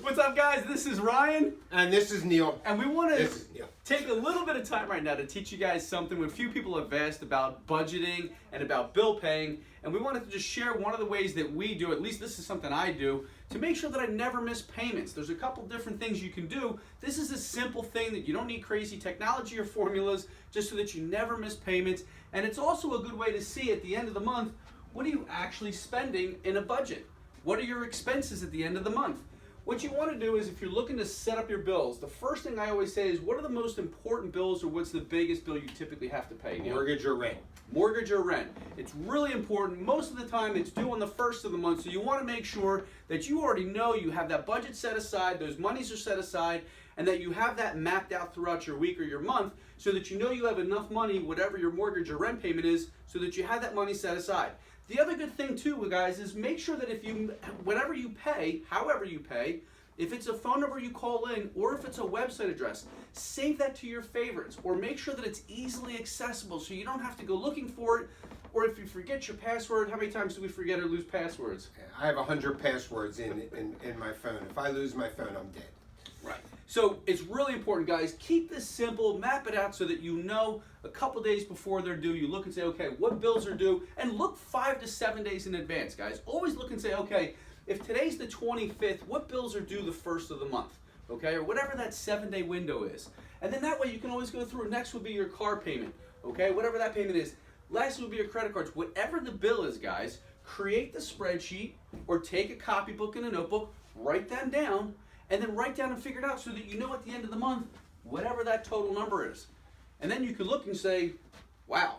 What's up, guys? This is Ryan. And this is Neil. And we want to This is Neil. take a little bit of time right now to teach you guys something. A few people have asked about budgeting and about bill paying. And we wanted to just share one of the ways that we do, at least this is something I do, to make sure that I never miss payments. There's a couple different things you can do. This is a simple thing that you don't need crazy technology or formulas, just so that you never miss payments. And it's also a good way to see at the end of the month, what are you actually spending in a budget? What are your expenses at the end of the month? What you want to do is, if you're looking to set up your bills, the first thing I always say is, what are the most important bills, or what's the biggest bill you typically have to pay? Mortgage or rent. Mortgage or rent. It's really important. Most of the time it's due on the first of the month, so you want to make sure that you already know you have that budget set aside, those monies are set aside, and that you have that mapped out throughout your week or your month, so that you know you have enough money, whatever your mortgage or rent payment is, so that you have that money set aside. The other good thing too, guys, is make sure that whatever you pay, however you pay, if it's a phone number you call in, or if it's a website address, save that to your favorites, or make sure that it's easily accessible so you don't have to go looking for it. Or if you forget your password, how many times do we forget or lose passwords? I have 100 passwords in my phone. If I lose my phone, I'm dead. Right. So it's really important, guys. Keep this simple, map it out so that you know a couple days before they're due. You look and say, okay, what bills are due? And look 5 to 7 days in advance, guys. Always look and say, okay, if today's the 25th, what bills are due the 1st of the month? Okay, or whatever that 7-day window is. And then that way you can always go through. Next would be your car payment, okay, whatever that payment is. Last would be your credit cards. Whatever the bill is, guys, create the spreadsheet or take a copybook and a notebook, write them down, and then write down and figure it out so that you know at the end of the month whatever that total number is. And then you can look and say, wow,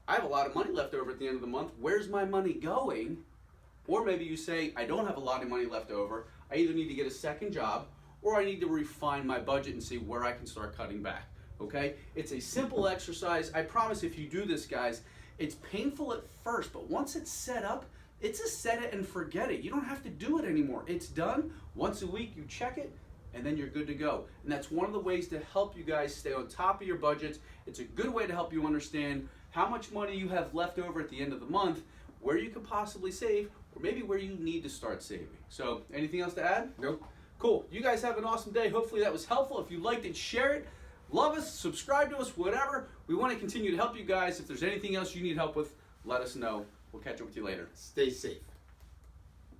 I have a lot of money left over at the end of the month. Where's my money going? Or maybe you say, I don't have a lot of money left over. I either need to get a second job, or I need to refine my budget and see where I can start cutting back. Okay? It's a simple exercise. I promise if you do this, guys, it's painful at first, but once it's set up, it's a set it and forget it. You don't have to do it anymore. It's done. Once a week, you check it, and then you're good to go. And that's one of the ways to help you guys stay on top of your budgets. It's a good way to help you understand how much money you have left over at the end of the month, where you could possibly save, or maybe where you need to start saving. So, anything else to add? Nope. Cool. You guys have an awesome day. Hopefully that was helpful. If you liked it, share it. Love us, subscribe to us, whatever. We want to continue to help you guys. If there's anything else you need help with, let us know. We'll catch up with you later. Stay safe.